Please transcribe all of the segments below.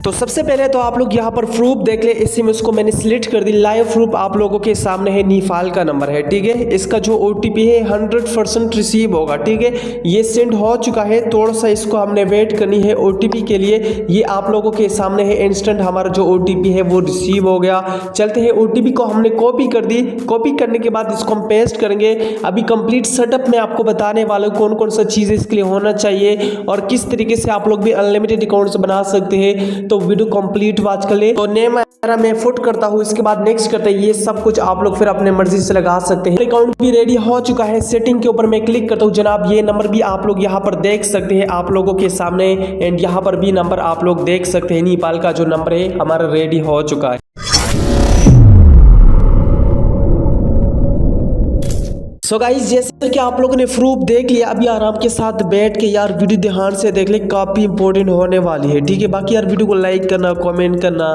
तो सबसे पहले तो आप लोग यहाँ पर प्रूफ देख ले, इसी में उसको मैंने सिलेक्ट कर दी। लाइव प्रूफ आप लोगों के सामने है, नीफाल का नंबर है, ठीक है। इसका जो OTP है 100% रिसीव होगा, ठीक है। ये सेंड हो चुका है, थोड़ा सा इसको हमने वेट करनी है OTP के लिए। ये आप लोगों के सामने है, इंस्टेंट हमारा जो OTP है वो रिसीव हो गया। चलते हैं, OTP को हमने कॉपी कर दी। कॉपी करने के बाद इसको हम पेस्ट करेंगे। अभी कंप्लीट सेटअप में आपको बताने वाला हूँ कौन कौन सा चीज़ इसके लिए होना चाहिए और किस तरीके से आप लोग भी अनलिमिटेड अकाउंट्स बना सकते हैं। तो वीडियो कंप्लीट वॉच कर ले। तो नेम मैं फुट करता हूँ, इसके बाद नेक्स्ट करते हैं। ये सब कुछ आप लोग फिर अपने मर्जी से लगा सकते हैं। अकाउंट भी रेडी हो चुका है। सेटिंग के ऊपर मैं क्लिक करता हूँ जनाब। ये नंबर भी आप लोग यहाँ पर देख सकते हैं आप लोगों के सामने, एंड यहाँ पर भी नंबर आप लोग देख सकते हैं। नेपाल का जो नंबर है हमारा रेडी हो चुका है। सो गाइस, जैसे कि आप लोगों ने प्रूफ देख लिया, अभी आराम के साथ बैठ के यार वीडियो ध्यान से देख ले, काफ़ी इंपॉर्टेंट होने वाली है, ठीक है। बाकी यार वीडियो को लाइक करना, कमेंट करना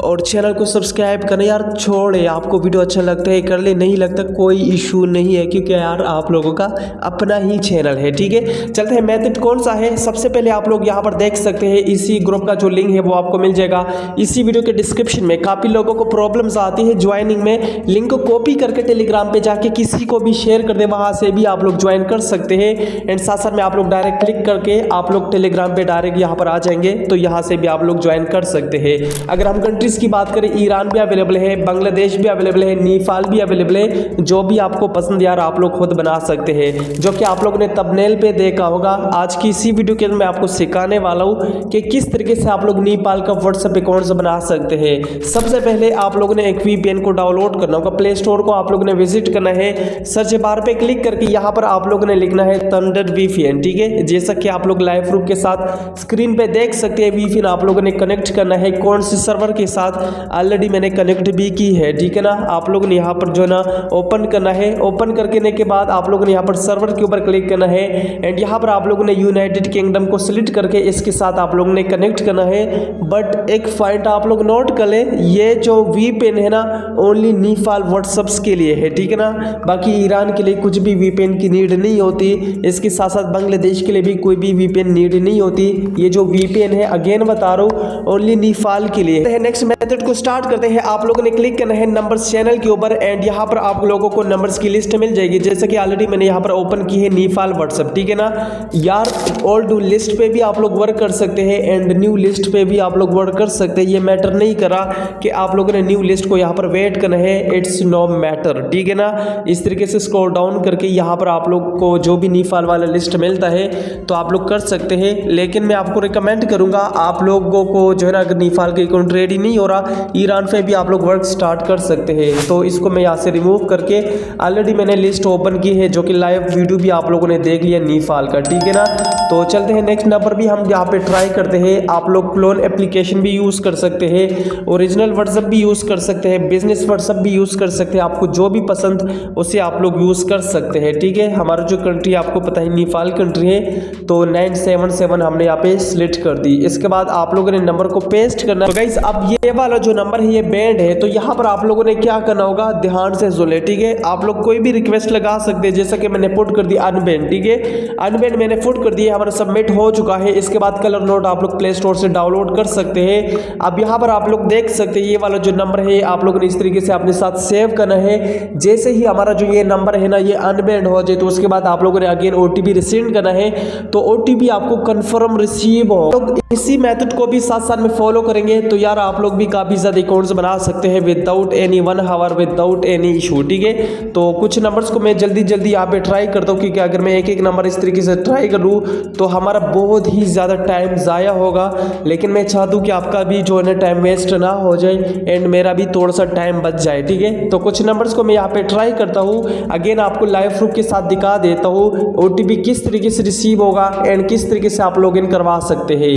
और चैनल को सब्सक्राइब करना यार छोड़े। आपको वीडियो अच्छा लगता है कर ले, नहीं लगता कोई इशू नहीं है, क्योंकि यार आप लोगों का अपना ही चैनल है, ठीक है। चलते हैं, मेथड कौन सा है। सबसे पहले आप लोग यहाँ पर देख सकते हैं, इसी ग्रुप का जो लिंक है वो आपको मिल जाएगा इसी वीडियो के डिस्क्रिप्शन में। काफ़ी लोगों को प्रॉब्लम्स आती है ज्वाइनिंग में। लिंक को कॉपी करके टेलीग्राम पे जाके किसी को भी शेयर कर दे, वहां से भी आप लोग ज्वाइन कर सकते हैं। एंड साथ साथ में आप लोग डायरेक्ट क्लिक करके आप लोग टेलीग्राम पे डायरेक्ट यहां पर आ जाएंगे, तो यहां से भी आप लोग ज्वाइन कर सकते हैं। अगर हम कंट्रीज की बात करें, ईरान भी अवेलेबल है, बांग्लादेश भी अवेलेबल है, नेपाल भी अवेलेबल है। जो भी आपको पसंद यार आप लोग खुद बना सकते हैं, जो कि आप लोगों ने थंबनेल पे देखा होगा। आज की इसी वीडियो के अंदर मैं आपको सिखाने वाला हूं कि किस तरीके से आप लोग नेपाल का व्हाट्सएप अकाउंट बना सकते हैं। सबसे पहले आप लोगों ने एक VPN को डाउनलोड करना होगा। प्ले स्टोर को आप लोगों ने विजिट करना है। सर्च बार पे क्लिक करके यहाँ पर आप लोगों ने लिखना है थंडर VPN, ठीक है। जैसा कि आप लोग लाइव प्रूफ के साथ स्क्रीन पे देख सकते हैं, VPN आप लोगों ने कनेक्ट करना है कौन से सर्वर के साथ। ऑलरेडी मैंने कनेक्ट भी की है, ठीक है ना। आप लोगों ने यहाँ पर जो है ना ओपन करना है। ओपन करने के बाद आप लोगों ने यहाँ पर सर्वर के ऊपर क्लिक करना है, एंड यहाँ पर आप लोगों ने यूनाइटेड किंगडम को सिलेक्ट करके इसके साथ आप लोगों ने कनेक्ट करना है। बट एक पॉइंट आप लोग नोट कर ले, ये जो VPN है ना ओनली नेपाल व्हाट्सएप्स के लिए है, ठीक है ना। बाकी ईरान के लिए कुछ भी VPN की नीड नहीं होती। इसके साथ साथ बांग्लादेश के लिए भी कोई भी VPN नीड नहीं होती। ये जो VPN है अगेन बता रहा हूँ ओनली नेपाल के लिए। नेक्स्ट मेथड को स्टार्ट करते हैं। आप लोगों ने क्लिक करना है नंबर्स चैनल के ऊपर, एंड यहाँ पर आप लोगों को नंबर्स की लिस्ट मिल जाएगी। जैसे कि ऑलरेडी मैंने यहाँ पर ओपन की है नेपाल व्हाट्सएप, ठीक है ना यार। ओल्ड लिस्ट पे भी आप लोग वर्क कर सकते हैं एंड न्यू लिस्ट पे भी आप लोग वर्क कर सकते हैं। ये मैटर नहीं करा कि आप लोगों ने न्यू लिस्ट को यहाँ पर वेट करना है, इट्स नो मैटर, ठीक है ना। इस तरीके से स्क्रॉल डाउन करके यहाँ पर आप लोग को जो भी नेपाल वाला लिस्ट मिलता है तो आप लोग कर सकते हैं। लेकिन मैं आपको रिकमेंड करूंगा आप लोगों को जो है ना, अगर नेपाल के अकाउंट रेडी नहीं हो रहा, ईरान पे भी आप लोग वर्क स्टार्ट कर सकते हैं। तो इसको मैं यहाँ से रिमूव करके ऑलरेडी मैंने लिस्ट ओपन की है, जो कि लाइव वीडियो भी आप लोगों ने देख लिया नेपाल का, ठीक है ना। तो चलते हैं, नेक्स्ट नंबर भी हम यहाँ पे ट्राई करते हैं। आप लोग क्लोन एप्लीकेशन भी यूज कर सकते हैं, ओरिजिनल व्हाट्सएप भी यूज कर सकते हैं, बिजनेस व्हाट्सएप भी यूज कर सकते हैं। आपको जो भी पसंद उसे आप लोग यूज कर सकते हैं, ठीक है। हमारा जो कंट्री आपको पता है नेपाल कंट्री है, तो 977 हमने यहाँ पे सिलेक्ट कर दी। इसके बाद आप लोगों ने नंबर को पेस्ट करना है। तो गाइस, अब ये वाला जो नंबर है ये बैंड है, तो यहाँ पर आप लोगों ने क्या करना होगा, ध्यान से सुन ले, ठीक है। आप लोग कोई भी रिक्वेस्ट लगा सकते हैं, जैसा कि मैंने पुट कर दी अनबैंड, ठीक है। अनबैंड मैंने पुट कर दिया, हमारा सबमिट हो चुका है। इसके बाद कलर नोट आप लोग प्ले स्टोर से डाउनलोड कर सकते हैं। अब यहाँ पर आप लोग देख सकते हैं ये वाला जो नंबर है आप लोगों ने इस तरीके से अपने साथ सेव करना है। जैसे ही हमारा जो ये नंबर है ना ये अनबैंड हो जाए, तो उसके बाद आप लोगों ने अगेन OTP रिसीव करना है, तो OTP आपको कंफर्म रिसीव हो। तो इसी मेथड को भी साथ साथ में फॉलो करेंगे तो यार आप लोग भी काफी ज्यादा अकाउंट्स बना सकते हैं without any 1 hour, without any issue, ठीक है। तो कुछ नंबर्स को मैं जल्दी जल्दी यहाँ पे ट्राई करता हूँ, क्योंकि अगर मैं एक एक नंबर इस तरीके से ट्राई करूँ तो हमारा बहुत ही ज्यादा टाइम जाया होगा। लेकिन मैं चाहता हूँ कि आपका भी जो है ना टाइम वेस्ट ना हो जाए एंड मेरा भी थोड़ा सा टाइम बच जाए, ठीक है। तो कुछ नंबर्स को मैं यहाँ पे ट्राई करता हूँ। अगेन आपको लाइव प्रूफ के साथ दिखा देता हूँ OTP किस तरीके से रिसीव होगा एंड किस तरीके से आप लॉगिन करवा सकते हैं।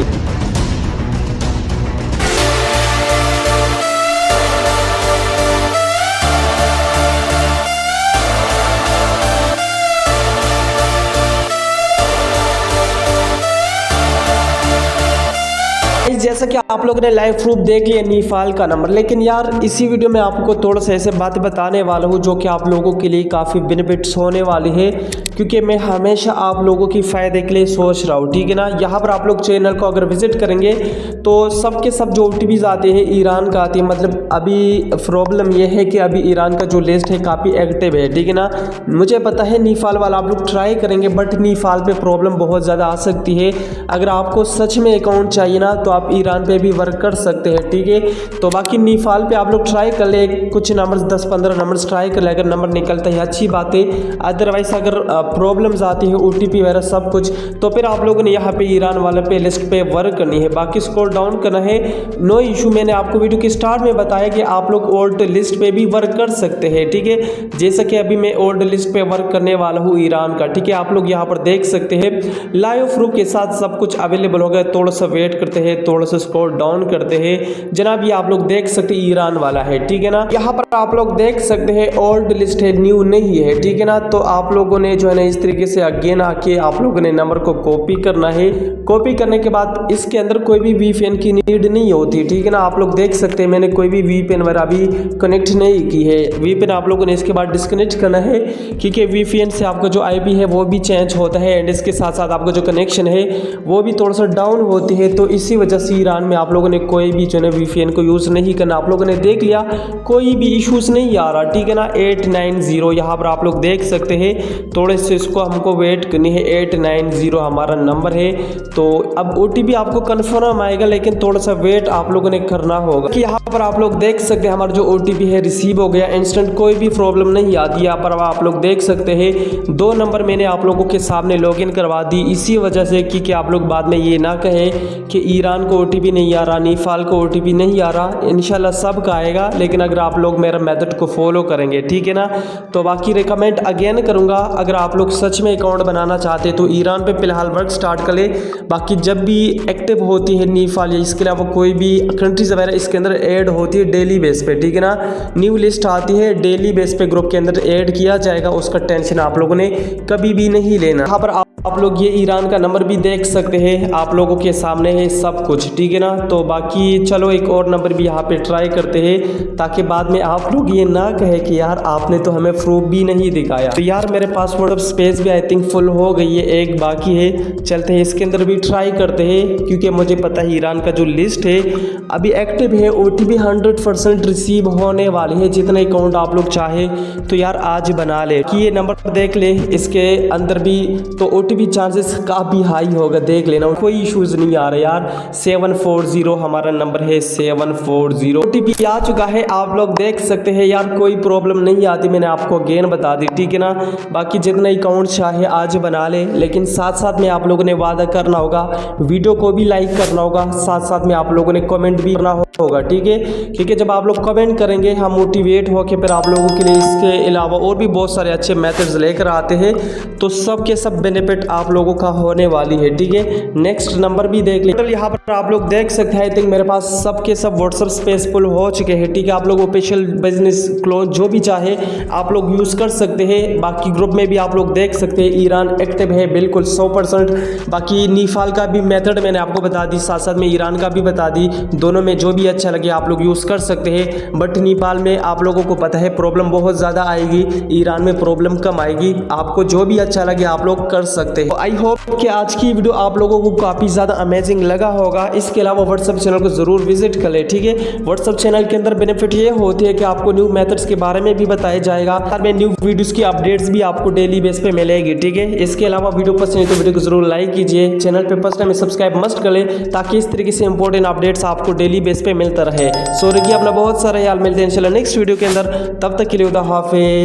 जैसा कि आप लोगों ने लाइव प्रूफ देख लिया नीफाल का नंबर, लेकिन यार इसी वीडियो में आपको थोड़ा सा ऐसे बातें बताने वाला हूँ जो कि आप लोगों के लिए काफ़ी बेनिफिट्स होने वाली है, क्योंकि मैं हमेशा आप लोगों की फ़ायदे के लिए सोच रहा हूँ, ठीक है ना। यहाँ पर आप लोग चैनल को अगर विजिट करेंगे तो सबके सब जो OTPs आते हैं ईरान का आती है। मतलब अभी प्रॉब्लम यह है कि अभी ईरान का जो लिस्ट है काफ़ी एक्टिव है, ठीक है ना। मुझे पता है नीफाल वाला आप लोग ट्राई करेंगे, बट नीफाल पे प्रॉब्लम बहुत ज़्यादा आ सकती है। अगर आपको सच में अकाउंट चाहिए ना तो आप ईरान पे भी वर्क कर सकते हैं, ठीक है। तो बाकी नीफाल पे आप लोग ट्राई कर ले, कुछ नंबर्स 10-15 नंबर्स ट्राई कर ले, अगर नंबर निकलता है अच्छी बात है। अदरवाइज अगर प्रॉब्लम्स आती है OTP वगैरह सब कुछ, तो फिर आप लोगों ने यहाँ पे ईरान वाले पे लिस्ट पे वर्क करनी है। बाकी स्क्रॉल डाउन करना है, नो इशू। मैंने आपको वीडियो के स्टार्ट में बताया कि आप लोग ओल्ड लिस्ट पे भी वर्क कर सकते हैं, ठीक है। जैसा कि अभी मैं ओल्ड लिस्ट पे वर्क करने वाला हूँ ईरान का, ठीक है। आप लोग यहाँ पर देख सकते हैं लाइव प्रूफ के साथ सब कुछ अवेलेबल हो गया। थोड़ा सा वेट करते हैं, थोड़ा सा स्क्रॉल डाउन करते हैं। जनाब ये आप लोग देख सकते हैं ईरान वाला है, ठीक है ना। यहाँ पर आप लोग देख सकते हैं ओल्ड लिस्ट है, न्यू नहीं है, ठीक है ना। तो आप लोगों ने जो है ना इस तरीके से अगेन आके आप लोगों ने नंबर को कॉपी करना है। कॉपी करने के बाद इसके अंदर कोई भी VPN की नीड नहीं होती, ठीक है ना। आप लोग देख सकते हैं मैंने कोई भी VPN वगैरह अभी कनेक्ट नहीं की है। VPN आप लोगों ने इसके बाद डिस्कनेक्ट करना है, क्योंकि VPN से आपका जो IP है वो भी चेंज होता है एंड इसके साथ साथ आपका जो कनेक्शन है वो भी थोड़ा सा डाउन होती है। तो इसी वजह से ईरान में आप लोगों ने कोई भी जो है VPN को यूज़ नहीं करना। आप लोगों ने देख लिया कोई भी इशूज़ नहीं आ रहा, ठीक है ना। 890 यहाँ पर आप लोग देख सकते हैं। थोड़े से इसको हमको वेट करनी है। 890 हमारा नंबर है। तो अब OTP आपको कन्फर्म आएगा, लेकिन थोड़ा सा वेट आप लोगों ने करना होगा। कि यहाँ पर आप लोग देख सकते हैं हमारा जो OTP है रिसीव हो गया इंस्टेंट, कोई भी प्रॉब्लम नहीं आती। यहाँ पर आप लोग देख सकते हैं 2 नंबर मैंने आप लोगों के सामने लॉगिन करवा दी, इसी वजह से कि आप लोग बाद में ये ना कहें कि ईरान को OTP नहीं आ रहा, नीफाल को OTP नहीं आ रहा। इंशाल्लाह सब का आएगा, लेकिन अगर आप लोग मेरा मेथड को फॉलो करेंगे, ठीक है ना। तो बाकी रिकमेंड अगेन करूँगा, अगर आप लोग सच में अकाउंट बनाना चाहते तो ईरान पे फिलहाल वर्क स्टार्ट कर ले। बाकी जब भी एक्टिव होती है नीफाल या इसके अलावा कोई भी कंट्रीज वगैरह इसके अंदर ऐड होती है डेली बेस पे, ठीक है ना। न्यू लिस्ट आती है डेली बेस पे, ग्रुप के अंदर ऐड किया जाएगा, उसका टेंशन आप लोगों ने कभी भी नहीं लेना। यहाँ पर आप लोग ये ईरान का नंबर भी देख सकते हैं, आप लोगों के सामने है सब कुछ, ठीक है ना। तो बाकी चलो एक और नंबर भी यहाँ पे ट्राई करते हैं, ताकि बाद में आप लोग ये ना कहे कि यार आपने तो हमें प्रूफ भी नहीं दिखाया। तो यार मेरे पास थोड़ा स्पेस भी आई थिंक फुल हो गई है, एक बाकी है। चलते हैं इसके अंदर भी ट्राई करते हैं, क्योंकि मुझे पता है ईरान का जो लिस्ट है अभी एक्टिव है। OTP 100% रिसीव होने वाली है। जितने अकाउंट आप लोग चाहे तो यार आज बना ले। कि ये नंबर देख ले, इसके अंदर भी तो OTP चार्जेस काफ़ी हाई होगा, देख लेना, कोई इश्यूज नहीं आ रहा यार। 740 हमारा नंबर है, 740 OTP आ चुका है, आप लोग देख सकते हैं यार। कोई प्रॉब्लम नहीं आती, मैंने आपको अगेन बता दी, ठीक है ना। बाकी जितना अकाउंट चाहे आज बना ले, लेकिन साथ साथ में आप लोगों ने वादा करना होगा, वीडियो को भी लाइक करना होगा, साथ साथ में आप लोगों ने कमेंट भी करना होगा, ठीक है। क्योंकि जब आप लोग कमेंट करेंगे हम मोटिवेट होकर फिर आप लोगों के लिए इसके अलावा और भी बहुत सारे अच्छे मेथड्स लेकर आते हैं। तो सब के सब बेनिफिट आप लोगों का होने वाली है, ठीक है। नेक्स्ट नंबर भी देख लें। यहाँ पर आप लोग देख सकते हैं, आई थिंक मेरे पास सब के सब WhatsApp स्पेस फुल हो चुके हैं, ठीक है। आप लोग ऑफिशियल बिजनेस क्लोज जो भी चाहे आप लोग यूज़ कर सकते हैं। बाकी ग्रुप में भी आप लोग देख सकते हैं ईरान एक्टिव है बिल्कुल 100%। बाकी नीफाल का भी मेथड मैंने आपको बता दी, साथ साथ में ईरान का भी बता दी। दोनों में जो भी अच्छा लगे आप लोग यूज़ कर सकते हैं। बट नेपाल में आप लोगों को पता है प्रॉब्लम बहुत ज़्यादा आएगी, ईरान में प्रॉब्लम कम आएगी। आपको जो भी अच्छा लगे आप लोग कर सकते हैं। आई होप कि आज की वीडियो आप लोगों को काफ़ी ज़्यादा अमेजिंग लगा होगा। इसके अलावा WhatsApp चैनल को ज़रूर विजिट कर ले, ठीक है। WhatsApp चैनल के अंदर बेनिफिट ये होती है कि आपको न्यू मेथड्स के बारे में भी बताया जाएगा, और में न्यू वीडियोस की अपडेट्स भी आपको डेली बेस पे मिलेगी, ठीक है। इसके अलावा वीडियो पसंद है तो वीडियो को जरूर लाइक कीजिए, चैनल पे फर्स्ट टाइम सब्सक्राइब मस्ट कर ले, ताकि इस तरीके से इंपॉर्टेंट अपडेट्स आपको डेली बेस पे मिलता रहे। सो रखिए अपना बहुत सारा ख्याल, मिलते हैं इंशाल्लाह नेक्स्ट वीडियो के अंदर, तब तक के लिए खुदा हाफिज़।